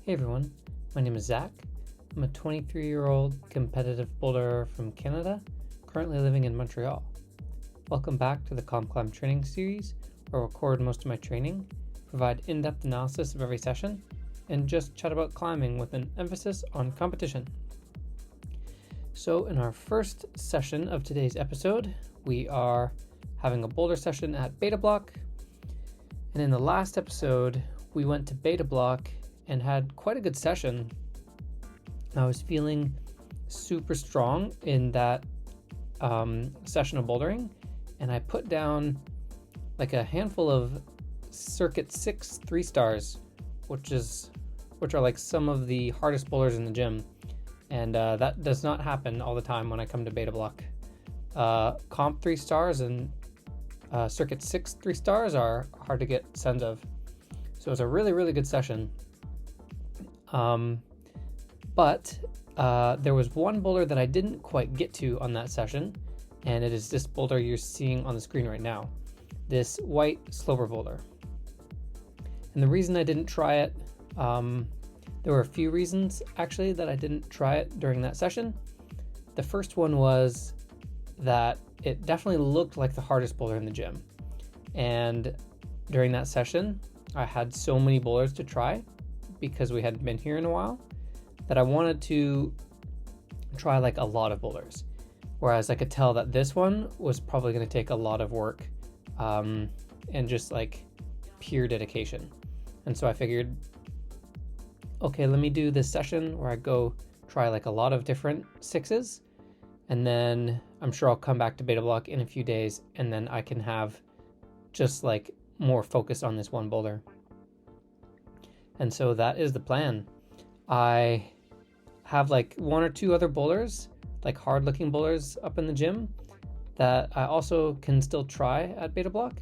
Hey everyone, my name is Zach. I'm a 23-year-old competitive boulderer from Canada, currently living in Montreal. Welcome back to the COMPCLIMB training series, where I record most of my training, provide in-depth analysis of every session, and just chat about climbing with an emphasis on competition. So in our first session of today's episode, we are having a boulder session at Bloc. And in the last episode, we went to Bloc and had quite a good session. I was feeling super strong in that session of bouldering, and I put down like a handful of circuit 6 3-stars, which are like some of the hardest boulders in the gym, and that does not happen all the time when I come to Bloc. Comp 3 stars and circuit 6 3 stars are hard to get sense of, so it was a really good session. But there was one boulder that I didn't quite get to on that session, and it is this boulder you're seeing on the screen right now, this white sloper boulder. And the reason I didn't try it, there were a few reasons actually that I didn't try it during that session. The first one was that it definitely looked like the hardest boulder in the gym, and during that session I had so many boulders to try because we hadn't been here in a while that I wanted to try like a lot of boulders, whereas I could tell that this one was probably going to take a lot of work and just like pure dedication. And so I figured, okay, let me do this session where I go try like a lot of different 6s, and then I'm sure I'll come back to Bloc in a few days, and then I can have just like more focus on this one boulder. And so that is the plan. I have like 1 or 2 other boulders, like hard looking boulders up in the gym that I also can still try at Bloc,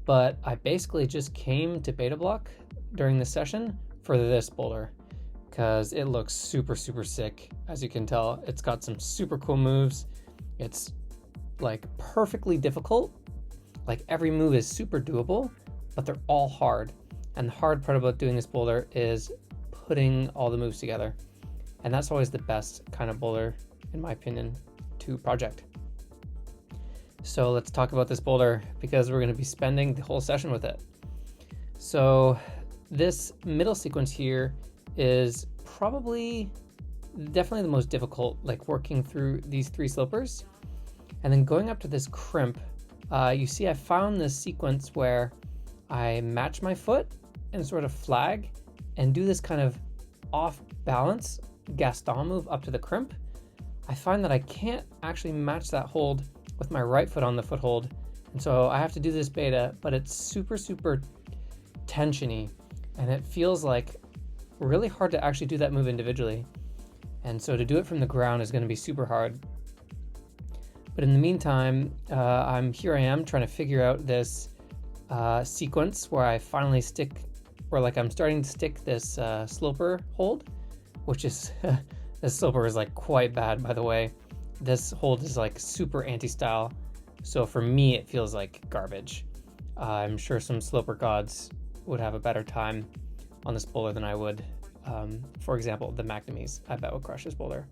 but I basically just came to Bloc during the session for this boulder because it looks super sick. As you can tell, it's got some super cool moves. It's like perfectly difficult. Like every move is super doable, but they're all hard. And the hard part about doing this boulder is putting all the moves together. And that's always the best kind of boulder, in my opinion, to project. So let's talk about this boulder because we're going to be spending the whole session with it. So this middle sequence here is definitely the most difficult, like working through these 3 slopers. And then going up to this crimp, you see I found this sequence where I match my foot and sort of flag and do this kind of off balance Gaston move up to the crimp. I find that I can't actually match that hold with my right foot on the foothold, and so I have to do this beta, but it's super tensiony, and it feels like really hard to actually do that move individually, and so to do it from the ground is going to be super hard. But in the meantime, I am trying to figure out this sequence where I finally I'm starting to stick this sloper hold, which is this sloper is like quite bad, by the way. This hold is like super anti-style, so for me it feels like garbage. I'm sure some sloper gods would have a better time on this boulder than I would. For example, the McNamees, I bet would crush this boulder,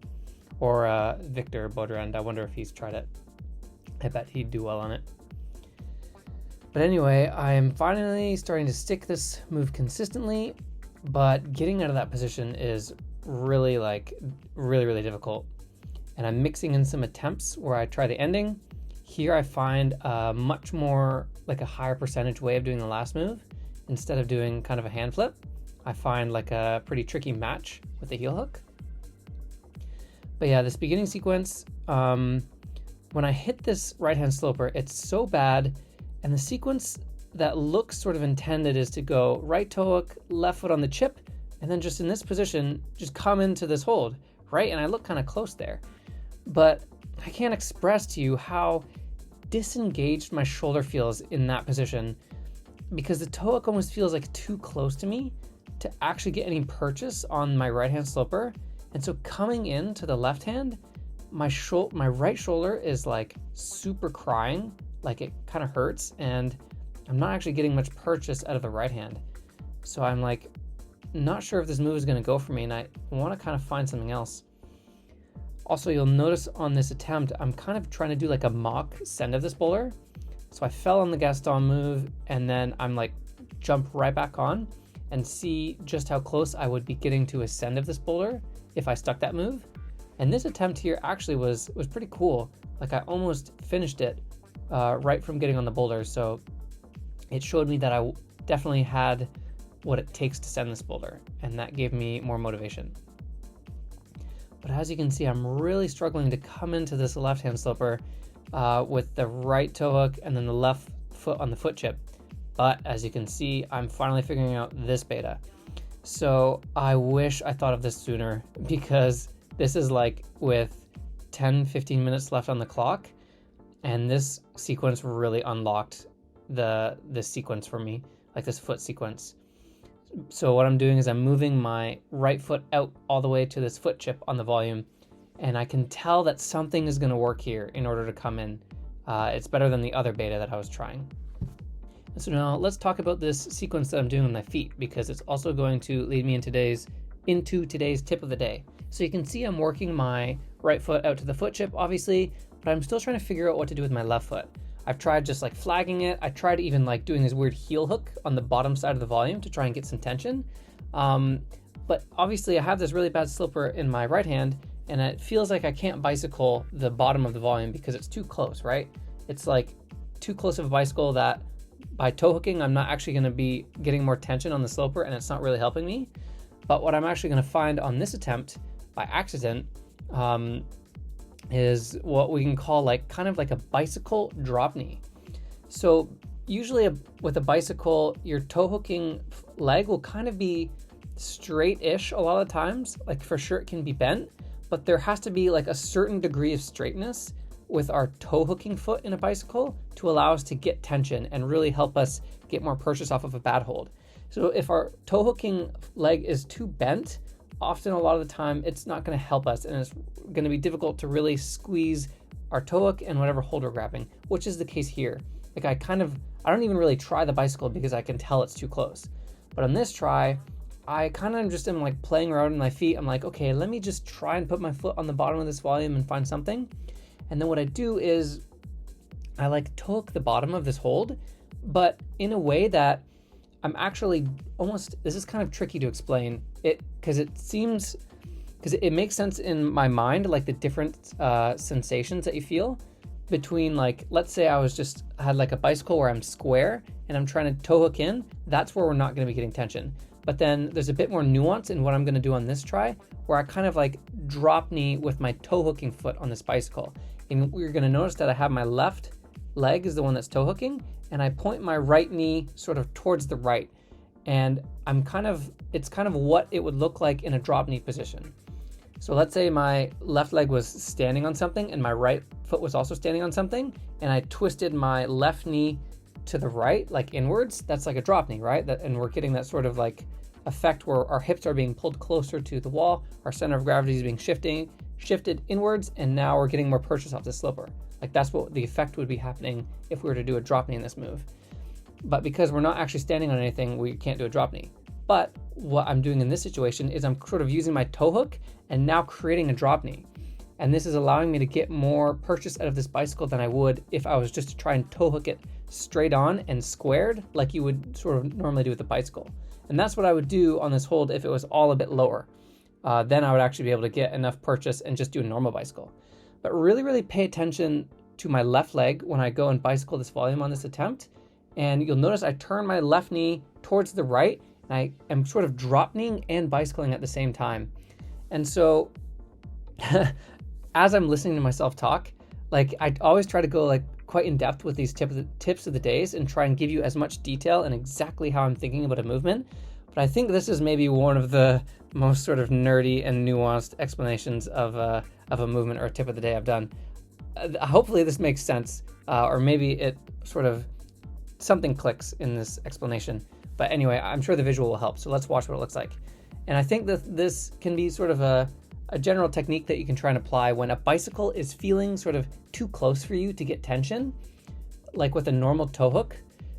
or Victor Baudrand. I wonder if he's tried it. I bet he'd do well on it. But anyway, I'm finally starting to stick this move consistently, but getting out of that position is really difficult. And I'm mixing in some attempts where I try the ending. Here I find a much more like a higher percentage way of doing the last move. Instead of doing kind of a hand flip, I find like a pretty tricky match with the heel hook. But yeah, this beginning sequence, when I hit this right hand sloper, it's so bad. And the sequence that looks sort of intended is to go right toe hook, left foot on the chip, and then just in this position, just come into this hold, right? And I look kind of close there. But I can't express to you how disengaged my shoulder feels in that position, because the toe hook almost feels like too close to me to actually get any purchase on my right hand sloper. And so coming into the left hand, my right shoulder is like super crying, like it kind of hurts, and I'm not actually getting much purchase out of the right hand. So I'm like not sure if this move is going to go for me, and I want to kind of find something else. Also, you'll notice on this attempt, I'm kind of trying to do like a mock send of this bowler. So I fell on the Gaston move, and then I'm like jump right back on and see just how close I would be getting to a send of this bowler if I stuck that move. And this attempt here actually was pretty cool. Like I almost finished it right from getting on the boulder. So it showed me that I definitely had what it takes to send this boulder, and that gave me more motivation. But as you can see, I'm really struggling to come into this left-hand sloper with the right toe hook and then the left foot on the foot chip. But as you can see, I'm finally figuring out this beta. So I wish I thought of this sooner, because this is like with 10-15 minutes left on the clock, and this sequence really unlocked the sequence for me, like this foot sequence. So what I'm doing is I'm moving my right foot out all the way to this foot chip on the volume, and I can tell that something is going to work here in order to come in. It's better than the other beta that I was trying. So now let's talk about this sequence that I'm doing with my feet, because it's also going to lead me into today's tip of the day. So you can see I'm working my right foot out to the foot chip, obviously, but I'm still trying to figure out what to do with my left foot. I've tried just like flagging it. I tried even like doing this weird heel hook on the bottom side of the volume to try and get some tension. But obviously I have this really bad sloper in my right hand, and it feels like I can't bicycle the bottom of the volume because it's too close, right? It's like too close of a bicycle that by toe hooking, I'm not actually going to be getting more tension on the sloper, and it's not really helping me. But what I'm actually going to find on this attempt by accident is what we can call like kind of like a bicycle drop knee. So usually with a bicycle, your toe hooking leg will kind of be straight-ish a lot of times. Like for sure it can be bent, but there has to be like a certain degree of straightness with our toe hooking foot in a bicycle to allow us to get tension and really help us get more purchase off of a bad hold. So if our toe hooking leg is too bent, often a lot of the time it's not going to help us, and it's going to be difficult to really squeeze our toe hook and whatever hold we're grabbing, which is the case here. Like I don't even really try the bicycle because I can tell it's too close. But on this try, I kind of just am like playing around with my feet. I'm like, okay, let me just try and put my foot on the bottom of this volume and find something. And then what I do is I like toe hook the bottom of this hold, but in a way that I'm actually this is kind of tricky to explain it, because it makes sense in my mind, like the different sensations that you feel between, like, let's say I had like a bicycle where I'm square and I'm trying to toe hook in, that's where we're not going to be getting tension. But then there's a bit more nuance in what I'm going to do on this try, where I kind of like drop knee with my toe hooking foot on this bicycle. And you're going to notice that I have my left leg is the one that's toe hooking, and I point my right knee sort of towards the right. And it's kind of what it would look like in a drop knee position. So let's say my left leg was standing on something and my right foot was also standing on something, and I twisted my left knee to the right, like inwards. That's like a drop knee, right? And we're getting that sort of like effect where our hips are being pulled closer to the wall, our center of gravity is being shifted inwards, and now we're getting more purchase off the sloper. Like that's what the effect would be happening if we were to do a drop knee in this move. But because we're not actually standing on anything, we can't do a drop knee. But what I'm doing in this situation is I'm sort of using my toe hook and now creating a drop knee. And this is allowing me to get more purchase out of this bicycle than I would if I was just to try and toe hook it straight on and squared like you would sort of normally do with a bicycle. And that's what I would do on this hold if it was all a bit lower. Then I would actually be able to get enough purchase and just do a normal bicycle. But really, really pay attention to my left leg when I go and bicycle this volume on this attempt. And you'll notice I turn my left knee towards the right, and I am sort of drop kneeing and bicycling at the same time. And so as I'm listening to myself talk, like I always try to go like quite in depth with these tips of the days and try and give you as much detail and exactly how I'm thinking about a movement. But I think this is maybe one of the most sort of nerdy and nuanced explanations of a movement or a tip of the day I've done. Hopefully this makes sense, or maybe it sort of something clicks in this explanation. But anyway, I'm sure the visual will help. So let's watch what it looks like. And I think that this can be sort of a general technique that you can try and apply when a bicycle is feeling sort of too close for you to get tension. Like with a normal toe hook,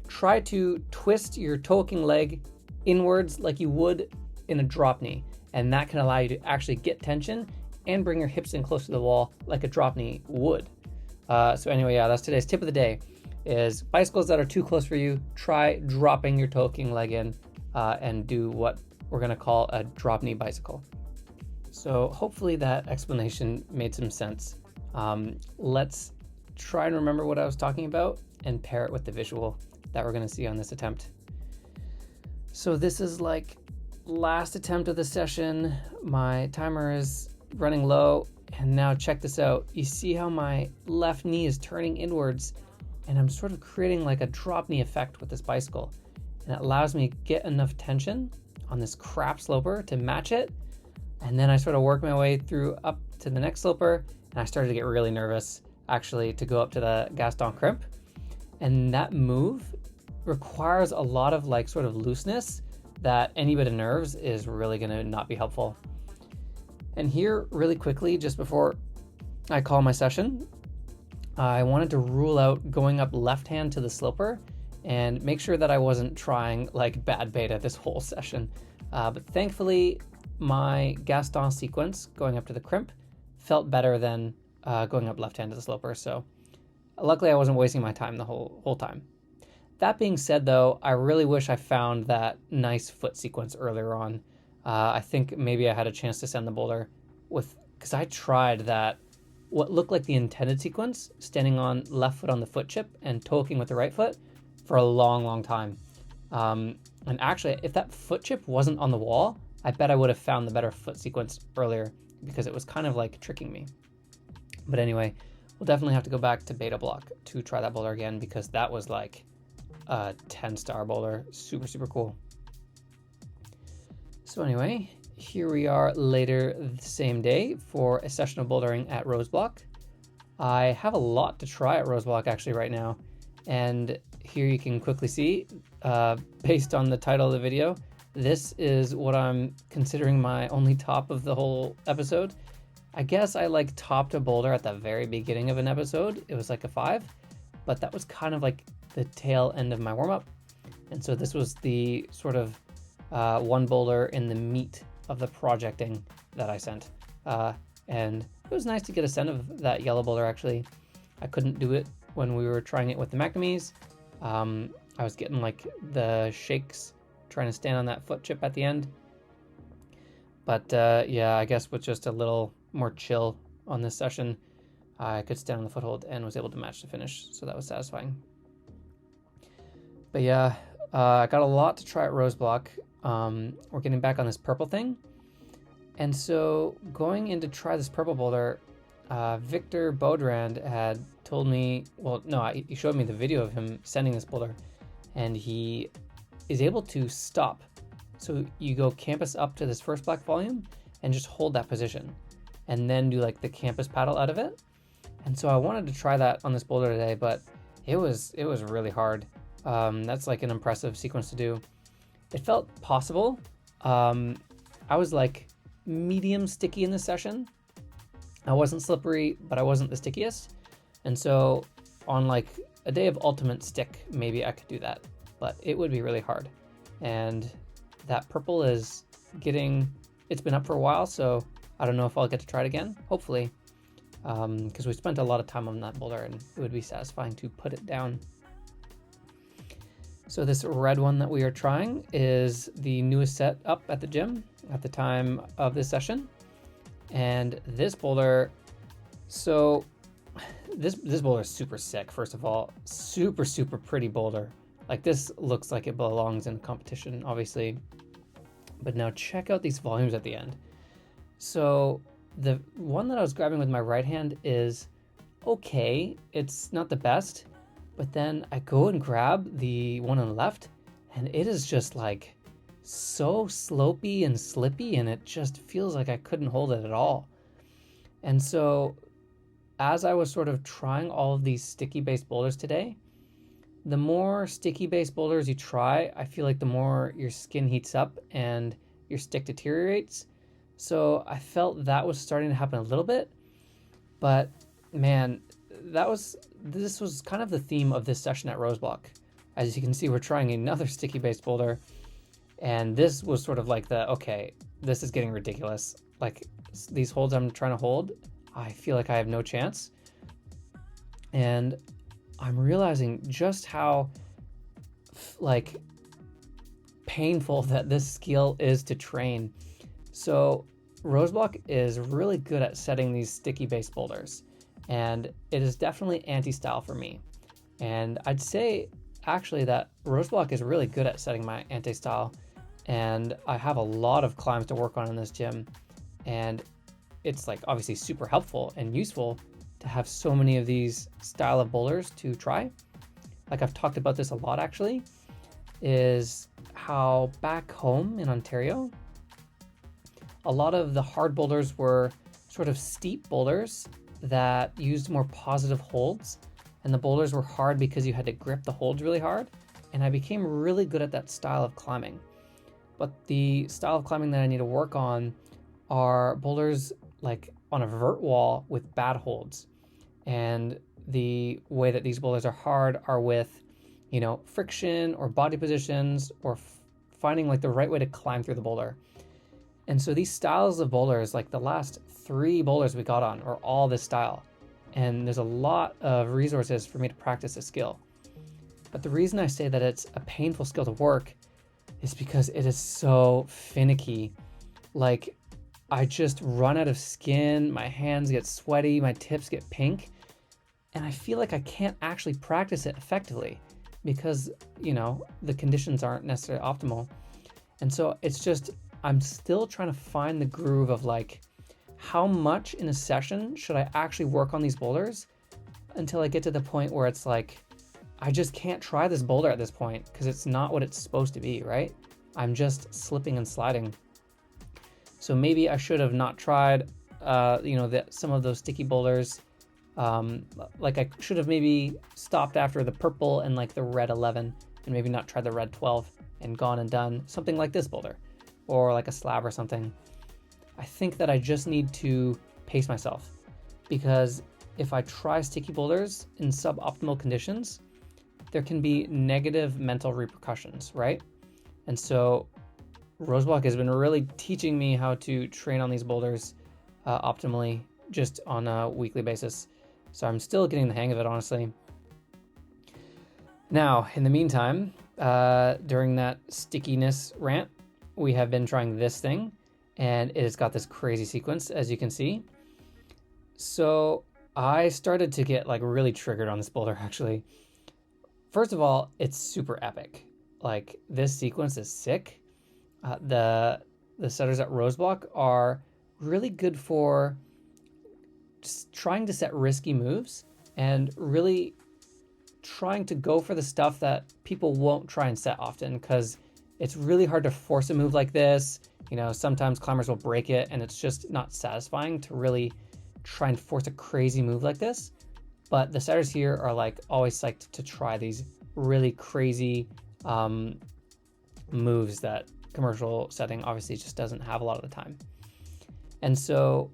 try to twist your toe hooking leg inwards like you would in a drop knee, and that can allow you to actually get tension and bring your hips in close to the wall like a drop knee would. So anyway, yeah, that's today's tip of the day, is bicycles that are too close for you, try dropping your toe king leg in and do what we're gonna call a drop knee bicycle. So hopefully that explanation made some sense. Let's try and remember what I was talking about and pair it with the visual that we're gonna see on this attempt. So this is like last attempt of the session. My timer is running low, and now check this out. You see how my left knee is turning inwards, and I'm sort of creating like a drop knee effect with this bicycle. And it allows me to get enough tension on this crap sloper to match it. And then I sort of work my way through up to the next sloper, and I started to get really nervous actually to go up to the Gaston crimp. And that move requires a lot of like sort of looseness that any bit of nerves is really gonna not be helpful. And here, really quickly, just before I call my session, I wanted to rule out going up left hand to the sloper and make sure that I wasn't trying like bad beta this whole session. But thankfully, my Gaston sequence going up to the crimp felt better than going up left hand to the sloper. So luckily I wasn't wasting my time the whole time. That being said though, I really wish I found that nice foot sequence earlier on. I think maybe I had a chance to send the boulder because I tried that, what looked like the intended sequence, standing on left foot on the foot chip and toking with the right foot for a long time. And actually, if that foot chip wasn't on the wall, I bet I would have found the better foot sequence earlier because it was kind of like tricking me. But anyway, we'll definitely have to go back to beta block to try that boulder again, because that was like a 10-star boulder. Super cool. So anyway, here we are later the same day for a session of bouldering at Bloc. I have a lot to try at Bloc actually right now. And here you can quickly see, based on the title of the video, this is what I'm considering my only top of the whole episode. I guess I like topped a boulder at the very beginning of an episode. It was like a 5, but that was kind of like the tail end of my warm-up. And so this was the sort of one boulder in the meat of the projecting that I sent. And it was nice to get a scent of that yellow boulder actually. I couldn't do it when we were trying it with the McNamees. I was getting like the shakes trying to stand on that foot chip at the end. But yeah, I guess with just a little more chill on this session, I could stand on the foothold and was able to match the finish. So that was satisfying. But yeah, I got a lot to try at Bloc. We're getting back on this purple thing. And so going in to try this purple boulder, Victor Beaudrand had told me, well, no, he showed me the video of him sending this boulder, and he is able to stop. So you go campus up to this first black volume and just hold that position and then do like the campus paddle out of it. And so I wanted to try that on this boulder today, but it was really hard. That's like an impressive sequence to do. It felt possible. I was like medium sticky in this session. I wasn't slippery, but I wasn't the stickiest. And so on like a day of ultimate stick, maybe I could do that, but it would be really hard. And that purple is it's been up for a while, so I don't know if I'll get to try it again, hopefully, because we spent a lot of time on that boulder and it would be satisfying to put it down. So this red one that we are trying is the newest set up at the gym at the time of this session. And this boulder, so this boulder is super sick, first of all. Super pretty boulder. Like, this looks like it belongs in a competition, obviously. But now check out these volumes at the end. So the one that I was grabbing with my right hand is okay. It's not the best. But then I go and grab the one on the left, and it is just like so slopey and slippy, and it just feels like I couldn't hold it at all. And so as I was sort of trying all of these sticky based boulders today, the more sticky based boulders you try, I feel like the more your skin heats up and your stick deteriorates. So I felt that was starting to happen a little bit, but man, this was kind of the theme of this session at Bloc. As you can see, we're trying another sticky based boulder, And this was sort of like okay, this is getting ridiculous. Like these holds I'm trying to hold, I feel like I have no chance. And I'm realizing just how like painful that this skill is to train. So Bloc is really good at setting these sticky base boulders, and it is definitely anti-style for me. And I'd say actually that Bloc is really good at setting my anti-style, and I have a lot of climbs to work on in this gym, and it's like obviously super helpful and useful to have so many of these style of boulders to try. Like I've talked about this a lot actually, is how back home in Ontario, a lot of the hard boulders were sort of steep boulders that used more positive holds, and the boulders were hard because you had to grip the holds really hard, and I became really good at that style of climbing. But the style of climbing that I need to work on are boulders like on a vert wall with bad holds. And the way that these boulders are hard are with, you know, friction or body positions or finding like the right way to climb through the boulder. And so these styles of boulders, like the last 3 boulders we got on, are all this style. And there's a lot of resources for me to practice this skill. But the reason I say that it's a painful skill to work is because it is so finicky. Like I just run out of skin, my hands get sweaty, my tips get pink, and I feel like I can't actually practice it effectively because, you know, the conditions aren't necessarily optimal. And so it's just, I'm still trying to find the groove of like, how much in a session should I actually work on these boulders until I get to the point where it's like, I just can't try this boulder at this point because it's not what it's supposed to be, right? I'm just slipping and sliding. So maybe I should have not tried, some of those sticky boulders. Like I should have maybe stopped after the purple and like the red 11 and maybe not tried the red 12 and gone and done something like this boulder or like a slab or something. I think that I just need to pace myself, because if I try sticky boulders in suboptimal conditions, there can be negative mental repercussions, right? And so Bloc has been really teaching me how to train on these boulders optimally just on a weekly basis. So I'm still getting the hang of it, honestly. Now, in the meantime, during that stickiness rant, we have been trying this thing, and it has got this crazy sequence, as you can see. So I started to get like really triggered on this boulder, actually. First of all, it's super epic. Like this sequence is sick. The setters at Bloc are really good for just trying to set risky moves and really trying to go for the stuff that people won't try and set often, because it's really hard to force a move like this. You know, sometimes climbers will break it and it's just not satisfying to really try and force a crazy move like this. But the setters here are like always psyched to try these really crazy moves that commercial setting obviously just doesn't have a lot of the time. And so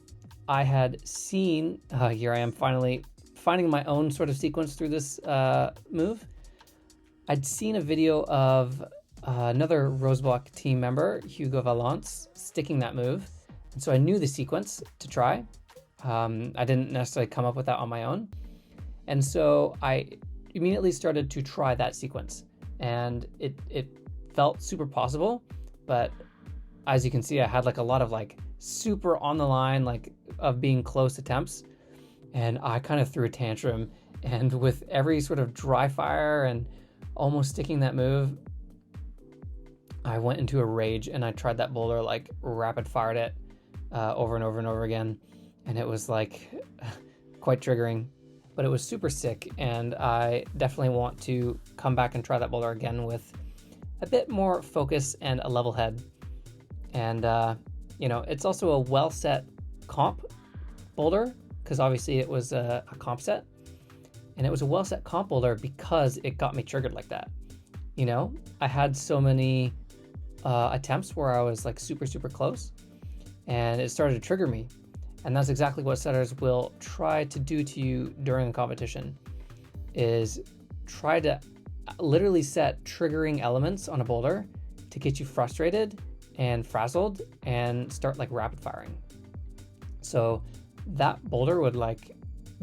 I had seen, here I am finally finding my own sort of sequence through this move. I'd seen a video of another Bloc team member, Hugo Valence, sticking that move. And so I knew the sequence to try. I didn't necessarily come up with that on my own. And so I immediately started to try that sequence. And it felt super possible, but as you can see, I had like a lot of like super on the line, like of being close attempts. And I kind of threw a tantrum, and with every sort of dry fire and almost sticking that move, I went into a rage and I tried that boulder, like rapid fired it over and over and over again. And it was like quite triggering, but it was super sick. And I definitely want to come back and try that boulder again with a bit more focus and a level head. And, it's also a well set comp boulder, because obviously it was a comp set. And it was a well set comp boulder because it got me triggered like that. You know, I had so many attempts where I was like super, super close, and it started to trigger me. And that's exactly what setters will try to do to you during a competition, is try to literally set triggering elements on a boulder to get you frustrated and frazzled and start like rapid firing. So that boulder would like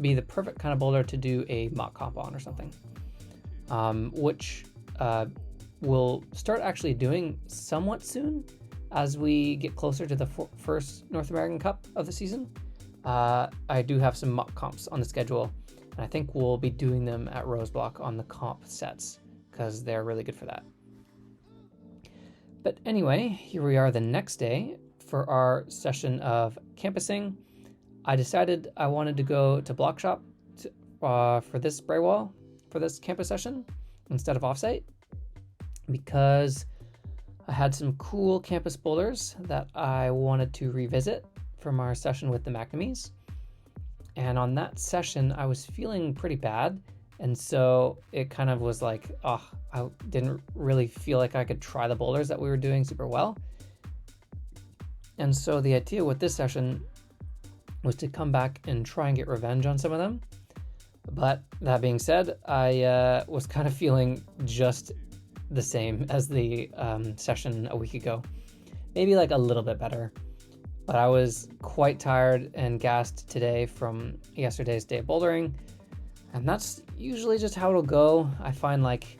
be the perfect kind of boulder to do a mock comp on or something, which we'll start actually doing somewhat soon as we get closer to the first North American Cup of the season. I do have some mock comps on the schedule, and I think we'll be doing them at Bloc on the comp sets because they're really good for that. But anyway, here we are the next day for our session of campusing. I decided I wanted to go to Bloc Shop for this spray wall for this campus session instead of offsite, because I had some cool campus boulders that I wanted to revisit from our session with the McNamees. And on that session, I was feeling pretty bad. And so it kind of was like, I didn't really feel like I could try the boulders that we were doing super well. And so the idea with this session was to come back and try and get revenge on some of them. But that being said, I was kind of feeling just the same as the session a week ago. Maybe like a little bit better. But I was quite tired and gassed today from yesterday's day of bouldering. And that's usually just how it'll go. I find like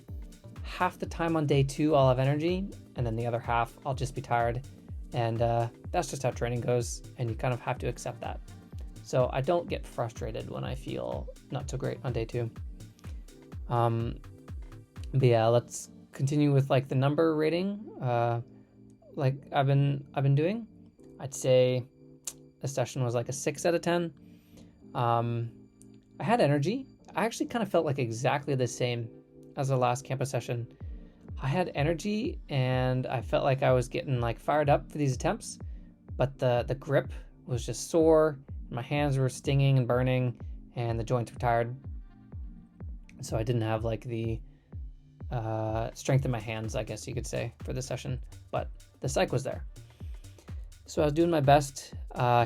half the time on day 2 I'll have energy, and then the other half I'll just be tired. And that's just how training goes, and you kind of have to accept that. So I don't get frustrated when I feel not so great on day 2. But yeah, let's continue with like the number rating, like I've been doing. I'd say the session was like a 6 out of 10. I had energy. I actually kind of felt like exactly the same as the last campus session. I had energy and I felt like I was getting like fired up for these attempts, but the grip was just sore. My hands were stinging and burning, and the joints were tired. So I didn't have like the strength in my hands, I guess you could say, for this session, but the psych was there. So I was doing my best.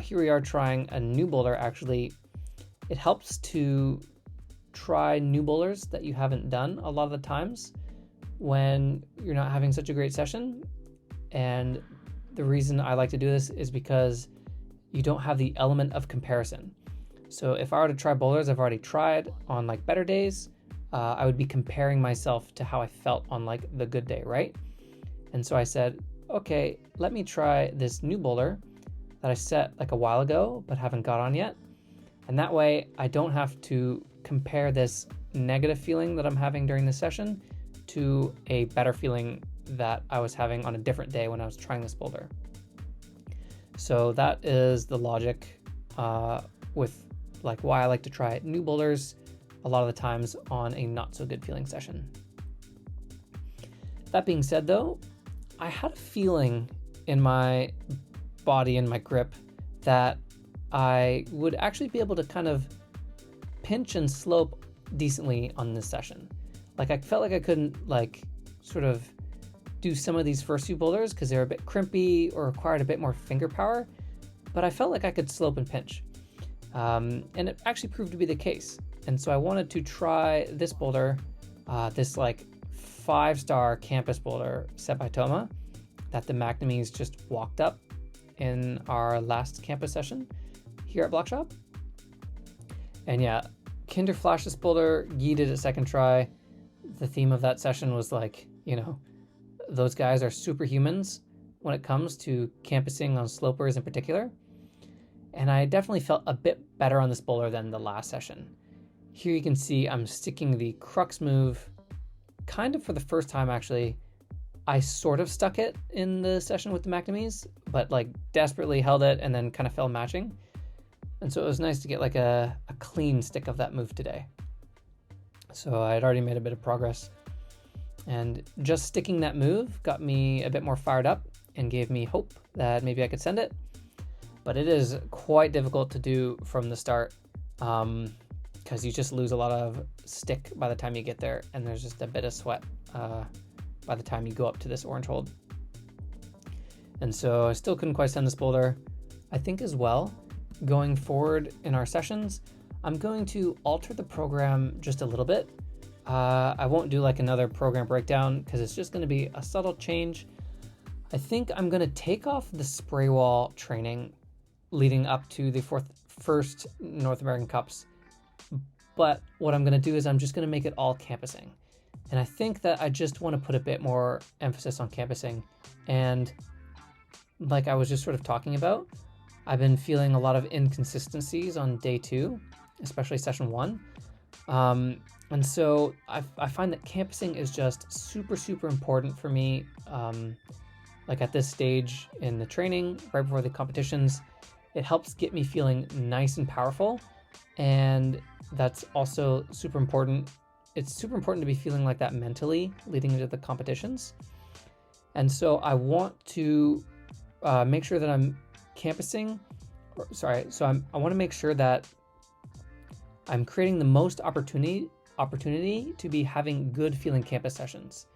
Here we are trying a new boulder. Actually, it helps to try new boulders that you haven't done a lot of the times when you're not having such a great session. And the reason I like to do this is because you don't have the element of comparison. So if I were to try boulders I've already tried on like better days, I would be comparing myself to how I felt on like the good day, right? And so I said, okay, let me try this new boulder that I set like a while ago but haven't got on yet. And that way I don't have to compare this negative feeling that I'm having during this session to a better feeling that I was having on a different day when I was trying this boulder. So that is the logic with like why I like to try new boulders a lot of the times on a not so good feeling session. That being said though, I had a feeling in my body and my grip that I would actually be able to kind of pinch and slope decently on this session. Like I felt like I couldn't like sort of do some of these first few boulders because they were a bit crimpy or required a bit more finger power, but I felt like I could slope and pinch. And it actually proved to be the case. And so I wanted to try this boulder, this like 5-star campus boulder set by Toma that the McNamees just walked up in our last campus session here at Bloc Shop. And yeah, Kinder flashed this boulder, Guy did a second try. The theme of that session was like, you know, those guys are superhumans when it comes to campusing on slopers in particular. And I definitely felt a bit better on this boulder than the last session. Here you can see I'm sticking the crux move kind of for the first time actually. I sort of stuck it in the session with the McNamees, but like desperately held it and then kind of fell matching. And so it was nice to get like a clean stick of that move today. So I had already made a bit of progress. And just sticking that move got me a bit more fired up and gave me hope that maybe I could send it. But it is quite difficult to do from the start because you just lose a lot of stick by the time you get there, and there's just a bit of sweat by the time you go up to this orange hold. And so I still couldn't quite send this boulder. I think as well, going forward in our sessions, I'm going to alter the program just a little bit. I won't do like another program breakdown because it's just going to be a subtle change. I think I'm going to take off the spray wall training leading up to the first North American Cups. But what I'm going to do is I'm just going to make it all campusing. And I think that I just want to put a bit more emphasis on campusing. And like I was just sort of talking about, I've been feeling a lot of inconsistencies on day 2, especially session 1. And so I find that campusing is just super, super important for me. Like at this stage in the training, right before the competitions, it helps get me feeling nice and powerful. And that's also super important. It's super important to be feeling like that mentally leading into the competitions. And so I want to make sure that I'm campusing. I want to make sure that I'm creating the most opportunity to be having good feeling campus sessions.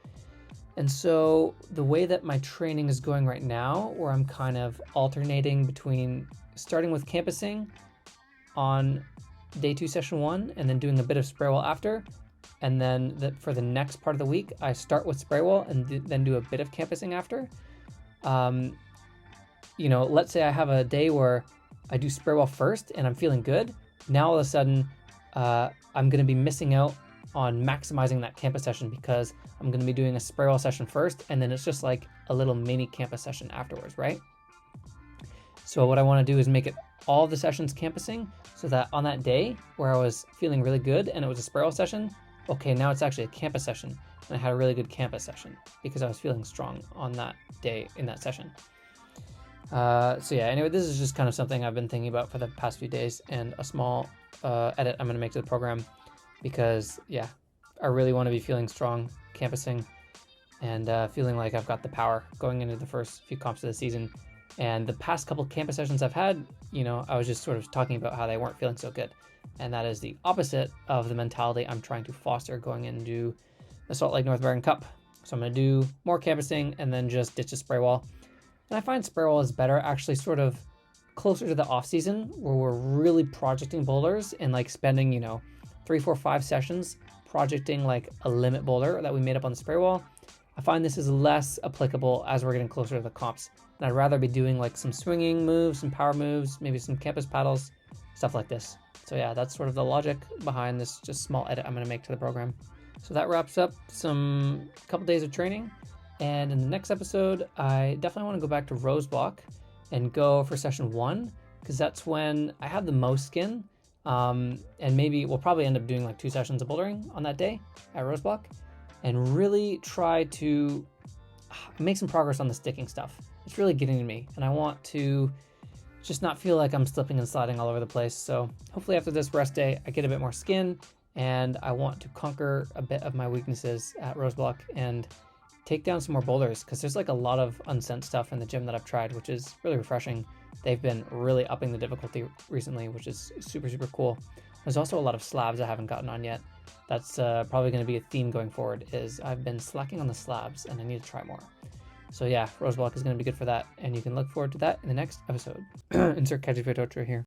And so the way that my training is going right now, where I'm kind of alternating between starting with campusing on day 2, session 1, and then doing a bit of spray wall after. And then for the next part of the week, I start with spray wall and then do a bit of campusing after. Let's say I have a day where I do spray wall first and I'm feeling good. Now all of a sudden, I'm going to be missing out on maximizing that campus session because I'm going to be doing a spray wall session first, and then it's just like a little mini campus session afterwards, right? So what I want to do is make it all the sessions campusing so that on that day where I was feeling really good and it was a spray wall session, okay, now it's actually a campus session, and I had a really good campus session because I was feeling strong on that day in that session. Anyway, this is just kind of something I've been thinking about for the past few days, and a small edit I'm going to make to the program because, I really want to be feeling strong campusing and feeling like I've got the power going into the first few comps of the season. And the past couple campus sessions I've had, I was just sort of talking about how they weren't feeling so good. And that is the opposite of the mentality I'm trying to foster going into the Salt Lake North American Cup. So I'm going to do more campusing and then just ditch a spray wall. And I find spray wall is better actually sort of closer to the off season where we're really projecting boulders and like spending, 3, 4, 5 sessions projecting like a limit boulder that we made up on the spray wall. I find this is less applicable as we're getting closer to the comps. And I'd rather be doing like some swinging moves, some power moves, maybe some campus paddles, stuff like this. So that's sort of the logic behind this just small edit I'm going to make to the program. So that wraps up some couple days of training. And in the next episode, I definitely want to go back to Bloc and go for session 1, because that's when I have the most skin. And maybe we'll probably end up doing like 2 sessions of bouldering on that day at Bloc, and really try to make some progress on the sticking stuff. It's really getting to me, and I want to just not feel like I'm slipping and sliding all over the place. So hopefully after this rest day, I get a bit more skin, and I want to conquer a bit of my weaknesses at Bloc and take down some more boulders, because there's like a lot of unsent stuff in the gym that I've tried, which is really refreshing. They've been really upping the difficulty recently, which is super, super cool. There's also a lot of slabs I haven't gotten on yet. That's probably going to be a theme going forward, is I've been slacking on the slabs and I need to try more. So Bloc is going to be good for that, and you can look forward to that in the next episode. Insert Kaji Fitotra here.